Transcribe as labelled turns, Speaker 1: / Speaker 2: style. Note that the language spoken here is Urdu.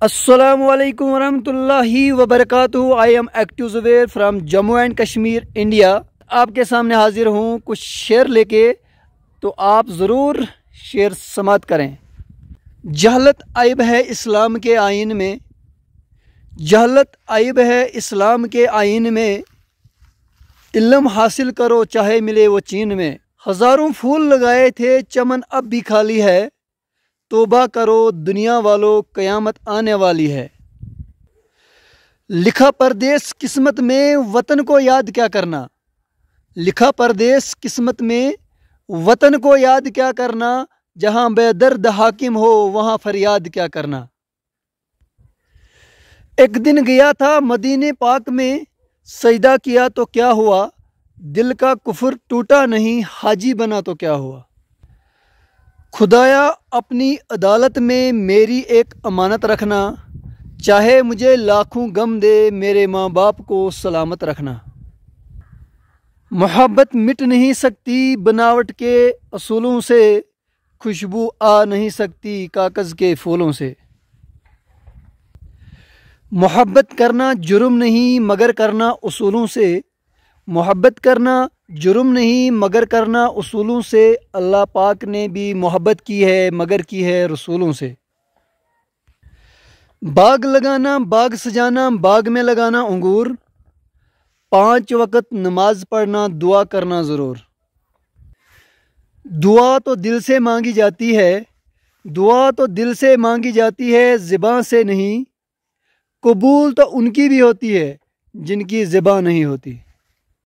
Speaker 1: السلام علیکم ورحمۃ اللہ وبرکاتہ۔ I am active Zubair from Jammu and Kashmir India. آپ کے سامنے حاضر ہوں کچھ شعر لے کے، تو آپ ضرور شعر سماعت کریں۔ جہالت عیب ہے اسلام کے آئین میں، جہالت عیب ہے اسلام کے آئین میں، علم حاصل کرو چاہے ملے وہ چین میں۔ ہزاروں پھول لگائے تھے چمن اب بھی خالی ہے، توبہ کرو دنیا والو قیامت آنے والی ہے۔ لکھا پردیس قسمت میں وطن کو یاد کیا کرنا، لکھا پردیس قسمت میں وطن کو یاد کیا کرنا، جہاں بے درد حاکم ہو وہاں فریاد کیا کرنا۔ ایک دن گیا تھا مدینے پاک میں، سجدہ کیا تو کیا ہوا، دل کا کفر ٹوٹا نہیں، حاجی بنا تو کیا ہوا۔ خدایا اپنی عدالت میں میری ایک امانت رکھنا، چاہے مجھے لاکھوں غم دے میرے ماں باپ کو سلامت رکھنا۔ محبت مٹ نہیں سکتی بناوٹ کے اصولوں سے، خوشبو آ نہیں سکتی کاغذ کے پھولوں سے۔ محبت کرنا جرم نہیں مگر کرنا اصولوں سے، محبت کرنا جرم نہیں مگر کرنا اصولوں سے، اللہ پاک نے بھی محبت کی ہے مگر کی ہے رسولوں سے۔ باغ لگانا باغ سجانا باغ میں لگانا انگور، 5 وقت نماز پڑھنا دعا کرنا ضرور۔ دعا تو دل سے مانگی جاتی ہے، دعا تو دل سے مانگی جاتی ہے زباں سے نہیں، قبول تو ان کی بھی ہوتی ہے جن کی زباں نہیں ہوتی۔